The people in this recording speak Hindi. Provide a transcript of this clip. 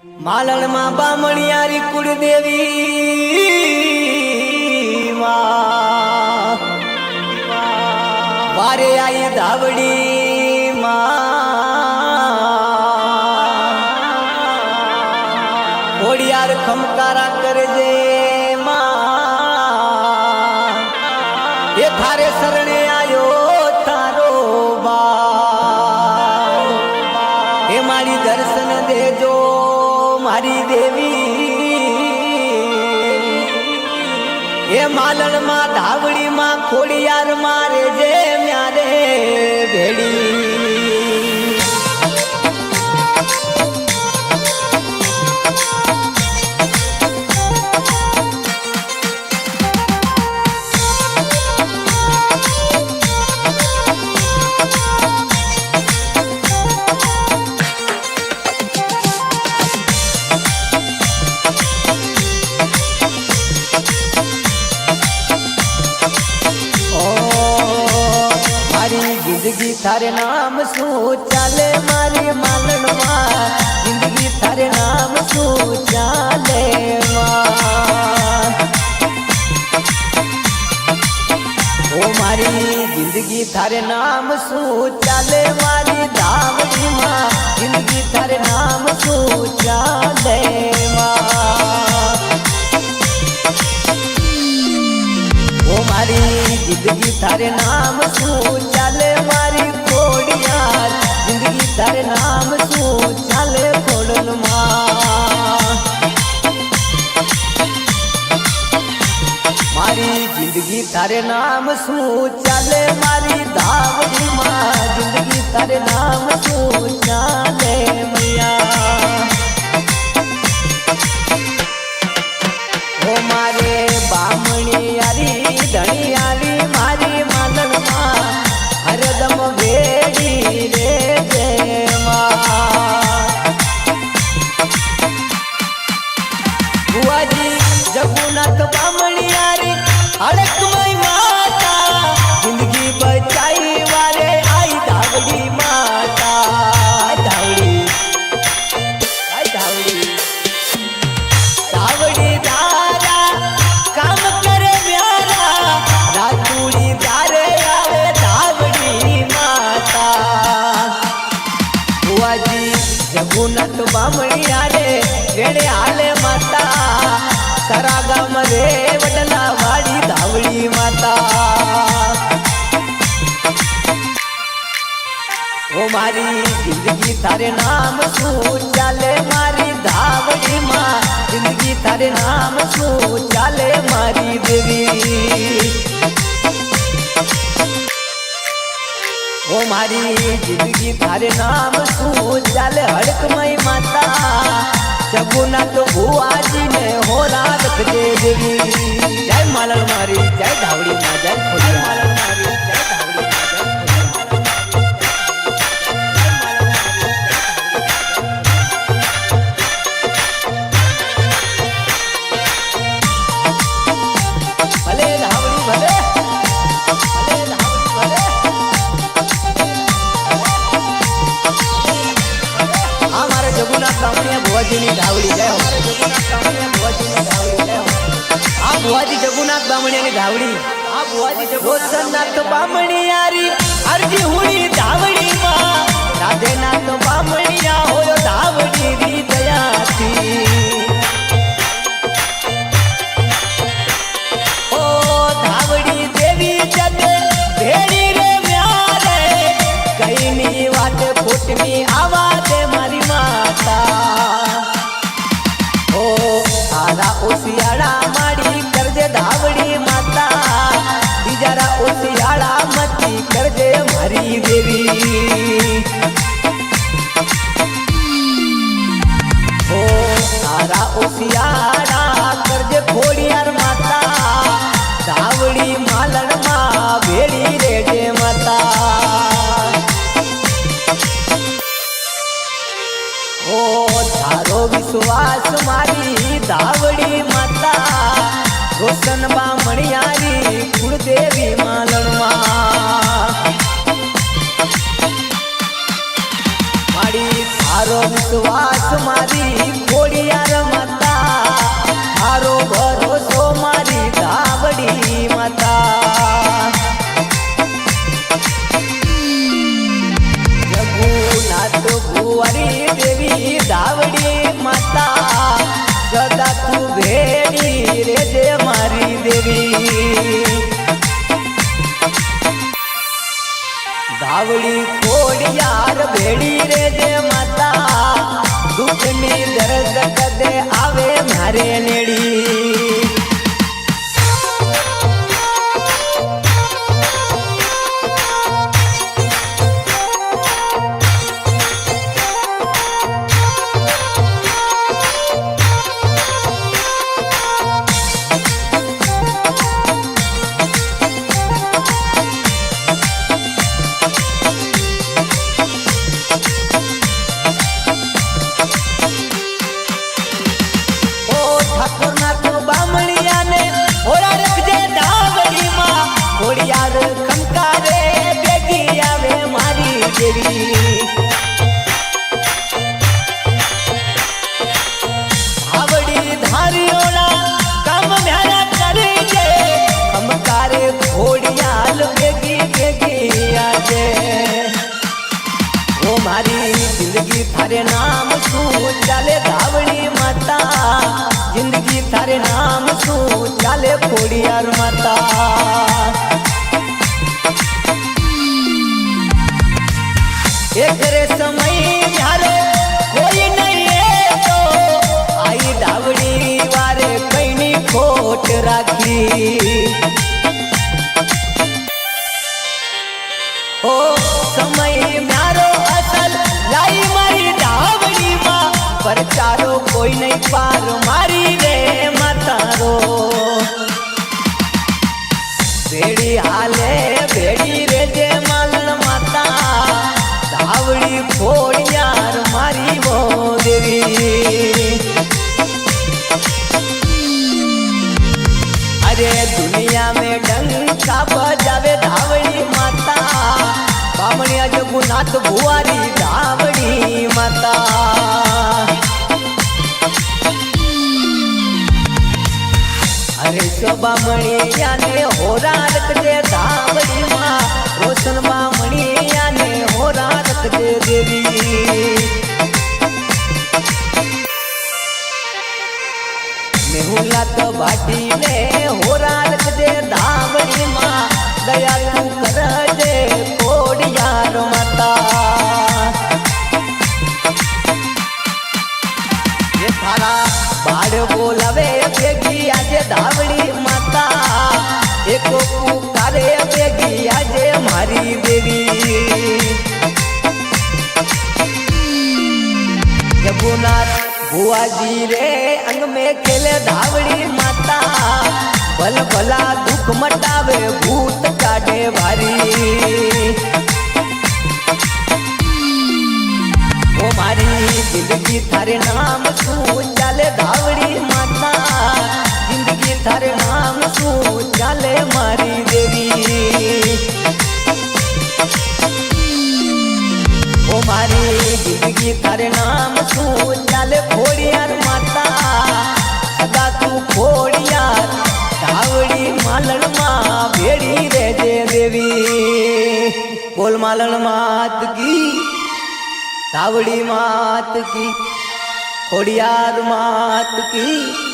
मालण मां बामणियारी कुलदेवी मां वारे आई धावड़ी मां घोड़ियार खमकारा करजे मां ये थारे शरणे आयो तारो बाल हे मारी दर्शन देजो मारी देवी ये मालन मां धावड़ी मां खोड़ियार मारे जे म्यारे भेड़ी जिंदगी थारे नाम शू चाले मारी मालन मां जिंदगी थारे नाम शू चाले मां ओ मारी जिंदगी थारे नाम शू चाले मारी धावड़ी मां जिंदगी थारे नाम शू चाले मां ओ मारी जिंदगी थारे नाम शू चाले मारी कोड़ियार जिंदगी थारे नाम शू चाले खोड़ल मां मारी जिंदगी थारे नाम शू चाले मारी धावड़ी मां जिंदगी थारे नाम शू चाले मैया ओ मारे बामणी यारी धनी यारी मारी मालन मां हरदम भेड़ी रे जय मां बुआजी जगुनाथ बामणी यारी अड़क मई माता जिंदगी बचाई वारे आई धावड़ी माता धावड़ी आई धावड़ी धावड़ी दारा काम करे प्यारा रातूड़ी दारे आवे धावड़ी माता बुआजी जगुनाथ बामणिया रे रेड़े हाले माता सारा गाम रे वडला वाड़ी धावड़ी माता ओ मारी जिंदगी थारे नाम शू चाले मारी धावड़ी मां जिंदगी थारे नाम शू चाले मारी देवी ओ मारी जिंदगी थारे नाम शू चाले हड़कमई माता जगुनाथ बुआजी ने होला रखजे देवी जय मालन मारी जय धावड़ी मां जय खोड़ी मालन मारी जय धावड़ी मां जय भले धावड़ी भले भले धावड़ी भले हमारे जगुनाथ बामणिया बुआजी नी धावड़ी जय हो हमारे जगुनाथ बामणिया बुआजी नी धावड़ी जय हो आ बुआजी जगुनाथ बामणिया नी धावड़ी आ बुआजी जगुनाथ बामणिया री अर्जी हुणी धावड़ी मां राधे नाथ बामणिया होयो धावड़ी री दया थी भेड़ी रे म्यारे कई नी वाट फुटनी आवाज मारी माता ओ आरा ओसियाड़ा माड़ी करजे धावड़ी माता बिजारा ओसियाड़ा मती करजे मारी देवी ओ आरा ओसियाड़ा करजे घोड़ियार माता धावड़ी मालन मां भेड़ी रे जे माता ओ थारो विश्वास मारी धावड़ी माता रोशन बामणियारी कुलदेवी मालन मां मारी थारो विश्वास मारी ભુવારી દેવી ધાવડી માતા સદા તું ભેડી રેજે મારી દેવી ધાવડી ખોડિયાર ભેડી રેજે માતા દુઃખની દર્દ કદે આવે મારે નેડી આવડી ધારીઓના કામ મ્યારા કરે છે હમકારે ઘોડિયાલ ભેગી ભેગી આજે ઓ મારી જિંદગી થારે નામ શું ચાલે ધાવડી માતા જિંદગી થારે નામ શું ચાલે ઘોડિયાર માતા एक रे समय न्यारो कोई नहीं तो आई धावड़ी वारे कईनी खोट राखी ओ समय न्यारो असल लाई मारी धावड़ी मां परचारो कोई नहीं पार मारी रे मातारो भेड़ी हाले भेड़ी रे जे मालन माता धावड़ी खोड़ियार मारी वो देवी अरे दुनिया में डंका बजावे धावड़ी माता बामणिया जगुनाथ भुवारी धावड़ी माता अरे सो बामणिया ने होरा रखजे धावड़ी मां रोशन बामणिया ने होरा रखजे देवी मेहुला तो भाटी ने होरा रखजे धावड़ी मां दया तू करजे कोडियार माता ये थारा बाड़ बोलावे बेगी आजे धावड़ी माता एको पुकारे बेगी आजे मारी देवी जगुनाथ बुआजी रे अंग में खेले धावड़ी माता भल भला दुख मटावे भूत काटे भारी ओ मारी जिंदगी थारे नाम शू चाले धावड़ी माता जिंदगी थारे नाम शू चाले मारी देवी ओ मारी जिंदगी थारे नाम शू चाले खोड़ियार माता सदा तू खोड़ियार धावड़ी मालन मां भेड़ी रेजे देवी बोल मालन मात की धावड़ी मात की खोड़ियार मात की।